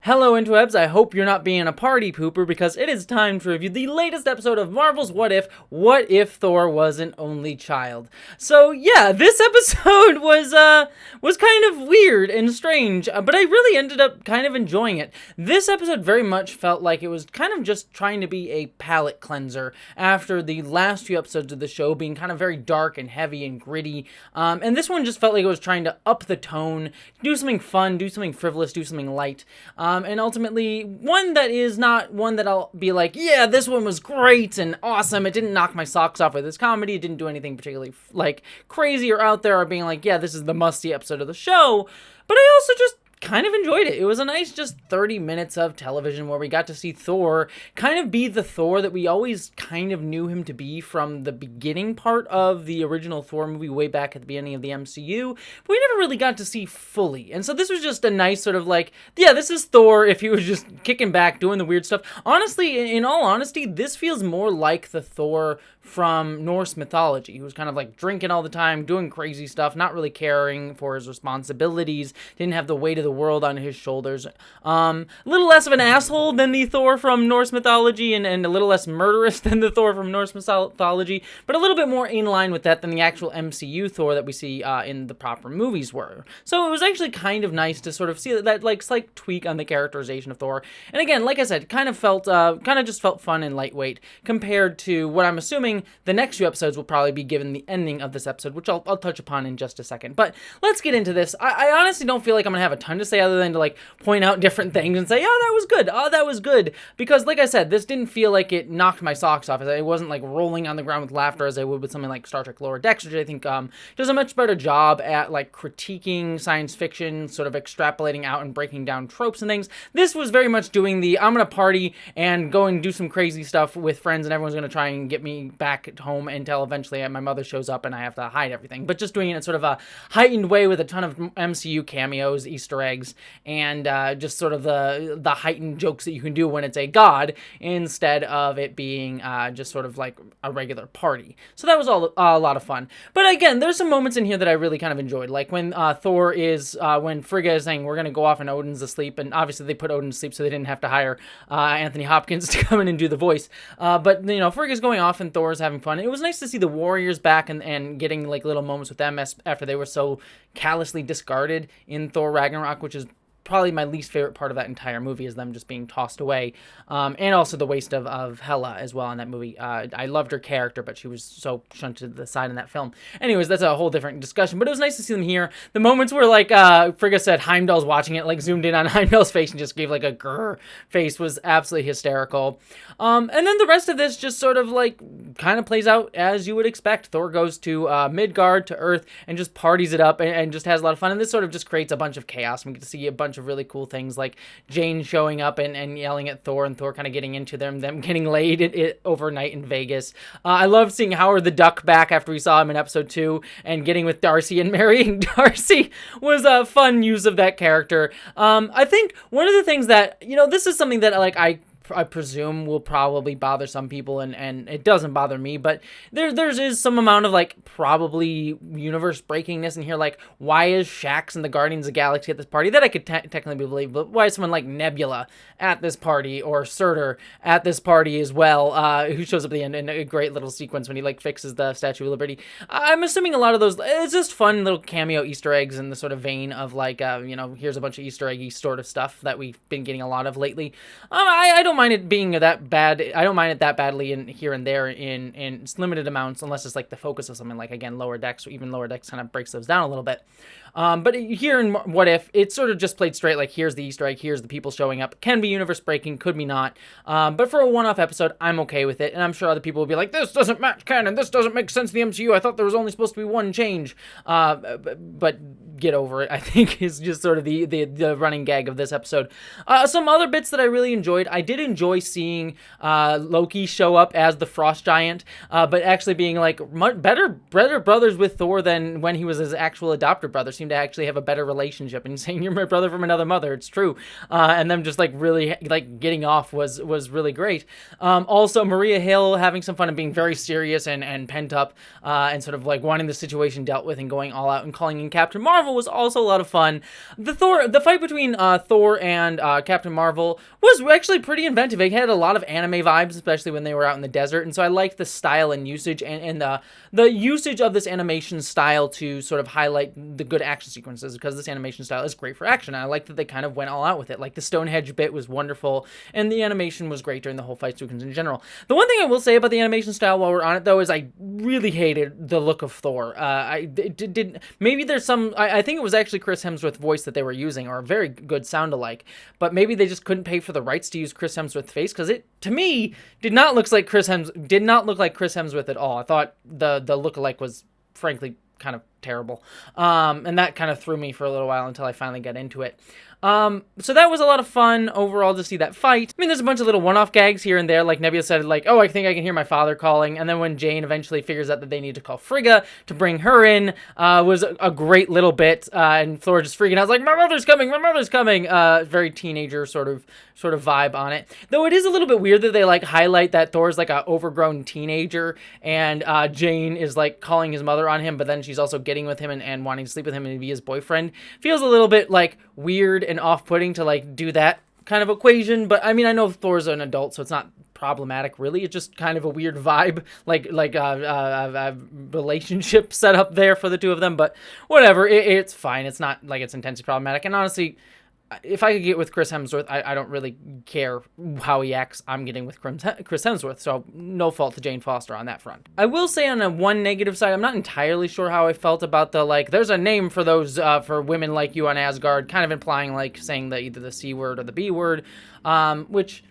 Hello, interwebs. I hope you're not being a party pooper because it is time to review the latest episode of Marvel's What If Thor was an only child. So yeah, this episode was kind of weird and strange, but I really ended up kind of enjoying it. This episode very much felt like it was kind of just trying to be a palate cleanser after the last few episodes of the show being kind of very dark and heavy and gritty. And this one just felt like it was trying to up the tone, do something fun, do something frivolous, do something light. And ultimately, one that is not one that I'll be like, yeah, this one was great and awesome. It didn't knock my socks off with this comedy. It didn't do anything particularly like crazy or out there or being like, yeah, this is the must-see episode of the show. But I also just kind of enjoyed it. It was a nice just 30 minutes of television where we got to see Thor kind of be the Thor that we always kind of knew him to be from the beginning part of the original Thor movie way back at the beginning of the MCU, but we never really got to see fully. And so this was just a nice sort of like, yeah, this is Thor if he was just kicking back, doing the weird stuff. Honestly, in all honesty, this feels more like the Thor from Norse mythology, who was kind of like drinking all the time, doing crazy stuff, not really caring for his responsibilities, didn't have the weight of the world on his shoulders. A little less of an asshole than the Thor from Norse mythology, and a little less murderous than the Thor from Norse mythology, but a little bit more in line with that than the actual MCU Thor that we see in the proper movies were. So it was actually kind of nice to sort of see that like slight tweak on the characterization of Thor. And again, like I said, kind of just felt fun and lightweight compared to what I'm assuming the next few episodes will probably be given the ending of this episode, which I'll touch upon in just a second. But let's get into this. I honestly don't feel like I'm gonna have a ton to say other than to like point out different things and say, oh, that was good. Oh, that was good. Because like I said, this didn't feel like it knocked my socks off. It wasn't like rolling on the ground with laughter as I would with something like Star Trek Lower Decks, which I think does a much better job at like critiquing science fiction, sort of extrapolating out and breaking down tropes and things. This was very much doing the I'm gonna party and go and do some crazy stuff with friends and everyone's gonna try and get me back at home until eventually my mother shows up and I have to hide everything. But just doing it in sort of a heightened way with a ton of MCU cameos, Easter eggs, and just sort of the heightened jokes that you can do when it's a god instead of it being just sort of like a regular party. So that was all a lot of fun. But again, there's some moments in here that I really kind of enjoyed, like when Thor is when Frigga is saying we're gonna go off and Odin's asleep, and obviously they put Odin to sleep so they didn't have to hire Anthony Hopkins to come in and do the voice. But you know, Frigga's going off and Thor's having fun. It was nice to see the Warriors back and getting like little moments with them after they were so callously discarded in Thor Ragnarok, which is probably my least favorite part of that entire movie, is them just being tossed away, and also the waste of Hela as well in that movie. I loved her character, but she was so shunted to the side in that film. Anyways, that's a whole different discussion, but it was nice to see them here. The moments where like Frigga said Heimdall's watching it, like zoomed in on Heimdall's face and just gave like a grr face, was absolutely hysterical. And then the rest of this just sort of like kind of plays out as you would expect. Thor goes to Midgard, to Earth, and just parties it up and just has a lot of fun, and this sort of just creates a bunch of chaos. We get to see a bunch of really cool things like Jane showing up and yelling at Thor, and Thor kind of getting into them getting laid overnight in Vegas. I love seeing Howard the Duck back after we saw him in episode 2 and getting with Darcy and marrying Darcy was a fun use of that character. I think one of the things that, you know, this is something that like I presume will probably bother some people, and it doesn't bother me, but there's some amount of like probably universe breakingness in here. Like, why is Shax and the Guardians of the Galaxy at this party? That I could technically believe, but why is someone like Nebula at this party, or Surtur at this party as well, who shows up at the end in a great little sequence when he like fixes the Statue of Liberty? I'm assuming a lot of those, it's just fun little cameo Easter eggs in the sort of vein of like, you know, here's a bunch of Easter eggy sort of stuff that we've been getting a lot of lately. I don't mind it being that bad. I don't mind it that badly in here and there in limited amounts, unless it's like the focus of something like, again, Lower Decks, or even Lower Decks kind of breaks those down a little bit. But here in What If, it's sort of just played straight, like here's the Easter egg, here's the people showing up. Can be universe breaking, could be not. But for a one-off episode, I'm okay with it, and I'm sure other people will be like, this doesn't match canon, this doesn't make sense in the MCU, I thought there was only supposed to be one change. But get over it, I think, is just sort of the running gag of this episode. Some other bits that I really enjoyed. I did enjoy seeing Loki show up as the Frost Giant, but actually being like much better brothers with Thor than when he was his actual adopted brother. Seemed to actually have a better relationship, and saying you're my brother from another mother. It's true, and them just like really like getting off was really great. Also, Maria Hill having some fun and being very serious and pent up, and sort of like wanting the situation dealt with and going all out and calling in Captain Marvel was also a lot of fun. The fight between Thor and Captain Marvel was actually pretty inventive. It had a lot of anime vibes, especially when they were out in the desert, and so I liked the style and usage and the usage of this animation style to sort of highlight the good action sequences, because this animation style is great for action. And I like that they kind of went all out with it. Like the Stonehenge bit was wonderful, and the animation was great during the whole fight sequence in general. The one thing I will say about the animation style while we're on it, though, is I really hated the look of Thor. Maybe there's some, I think it was actually Chris Hemsworth's voice that they were using, or a very good sound alike, but maybe they just couldn't pay for the rights to use Chris Hemsworth's face, because it, to me, did not look like Chris Hemsworth at all. I thought the look-alike was, frankly, kind of terrible. And that kind of threw me for a little while until I finally got into it. So that was a lot of fun overall to see that fight. I mean, there's a bunch of little one-off gags here and there, like Nebula said, like, oh, I think I can hear my father calling, and then when Jane eventually figures out that they need to call Frigga to bring her in, was a great little bit, and Thor just freaking out, like, my mother's coming, very teenager sort of vibe on it. Though it is a little bit weird that they, like, highlight that Thor's, like, a overgrown teenager, and Jane is, like, calling his mother on him, but then she's also getting with him and wanting to sleep with him and be his boyfriend. Feels a little bit, like, weird and off-putting to, like, do that kind of equation, but I mean, I know Thor's an adult, so it's not problematic really. It's just kind of a weird vibe, like a relationship set up there for the two of them, but whatever, it's fine. It's not like it's intensely problematic, and honestly, if I could get with Chris Hemsworth, I don't really care how he acts. I'm getting with Chris Hemsworth, so no fault to Jane Foster on that front. I will say on a one negative side, I'm not entirely sure how I felt about the, like, there's a name for those, for women like you on Asgard, kind of implying, like, saying that either the C word or the B word, which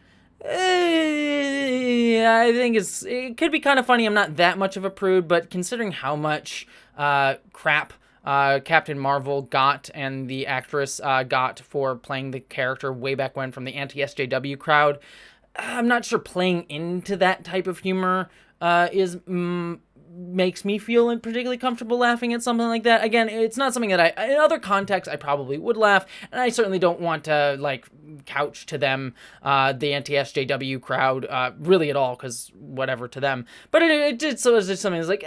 I think it could be kind of funny. I'm not that much of a prude, but considering how much crap Captain Marvel got and the actress got for playing the character way back when from the anti-SJW crowd, I'm not sure playing into that type of humor makes me feel particularly comfortable laughing at something like that. Again, it's not something that in other contexts I probably would laugh, and I certainly don't want to, like, couch to them the anti-SJW crowd really at all, because whatever to them. But it was just something that's like,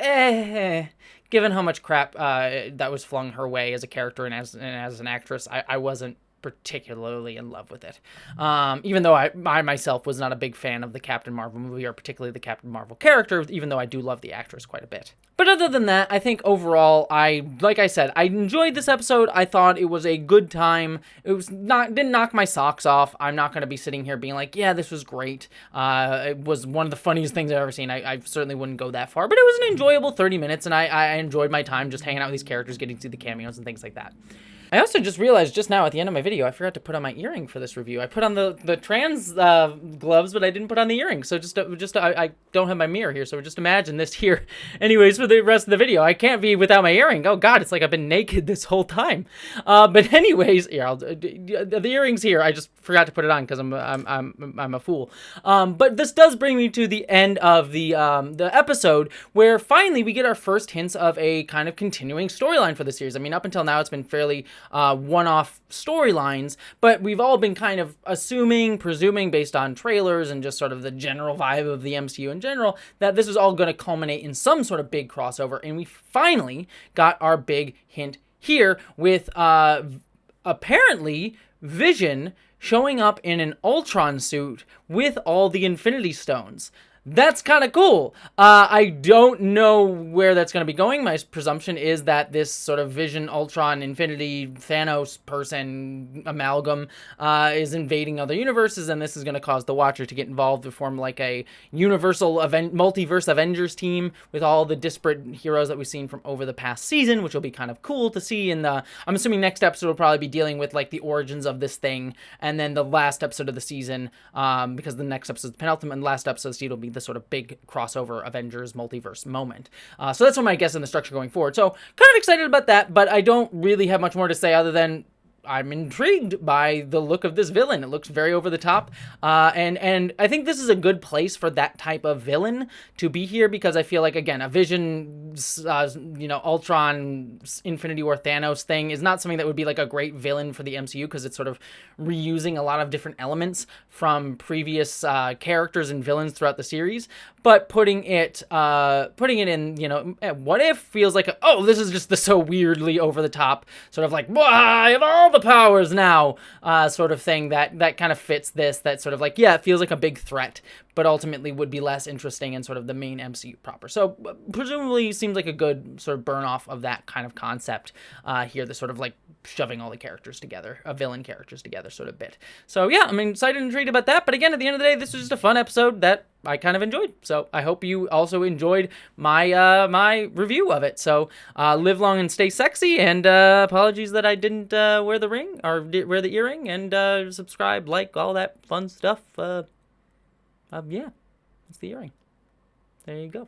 given how much crap that was flung her way as a character and as an actress, I wasn't particularly in love with it. Even though I myself was not a big fan of the Captain Marvel movie, or particularly the Captain Marvel character, even though I do love the actress quite a bit. But other than that, I think overall, like I said, I enjoyed this episode. I thought it was a good time. It didn't knock my socks off. I'm not going to be sitting here being like, yeah, this was great. It was one of the funniest things I've ever seen. I certainly wouldn't go that far, but it was an enjoyable 30 minutes, and I enjoyed my time just hanging out with these characters, getting to see the cameos and things like that. I also just realized just now at the end of my video, I forgot to put on my earring for this review. I put on the trans gloves, but I didn't put on the earring. So I don't have my mirror here, so just imagine this here. Anyways, for the rest of the video, I can't be without my earring. Oh God, it's like I've been naked this whole time. But anyways, yeah, the earrings here. I just forgot to put it on because I'm a fool. But this does bring me to the end of the episode, where finally we get our first hints of a kind of continuing storyline for the series. I mean, up until now, it's been fairly one-off storylines, but we've all been kind of presuming based on trailers and just sort of the general vibe of the MCU in general, that this is all going to culminate in some sort of big crossover, and we finally got our big hint here with apparently Vision showing up in an Ultron suit with all the Infinity Stones. That's kind of cool. I don't know where that's going to be going. My presumption is that this sort of Vision, Ultron, Infinity, Thanos person amalgam is invading other universes, and this is going to cause the Watcher to get involved to form like a universal multiverse Avengers team with all the disparate heroes that we've seen from over the past season, which will be kind of cool to see. And I'm assuming next episode will probably be dealing with like the origins of this thing, and then the last episode of the season, because the next episode is the penultimate, and the last episode of the season will be the sort of big crossover Avengers multiverse moment. So that's what my guess in the structure going forward. So kind of excited about that, but I don't really have much more to say other than I'm intrigued by the look of this villain. It looks very over the top, and I think this is a good place for that type of villain to be here, because I feel like, again, a Vision, Ultron, Infinity War, Thanos thing is not something that would be like a great villain for the MCU, because it's sort of reusing a lot of different elements from previous characters and villains throughout the series. But putting it in, What If feels like this is just the so weirdly over the top sort of like, I have all the powers now, sort of thing that kind of fits this. That sort of like, it feels like a big threat, but ultimately would be less interesting in sort of the main MCU proper. So presumably seems like a good sort of burn off of that kind of concept here, the sort of like shoving all the characters together, villain characters together sort of bit. So yeah, I'm excited and intrigued about that. But again, at the end of the day, this was just a fun episode that I kind of enjoyed. So I hope you also enjoyed my my review of it. So live long and stay sexy, and apologies that I didn't wear the ring or wear the earring, and subscribe, like, all that fun stuff. Yeah, it's the earring. There you go.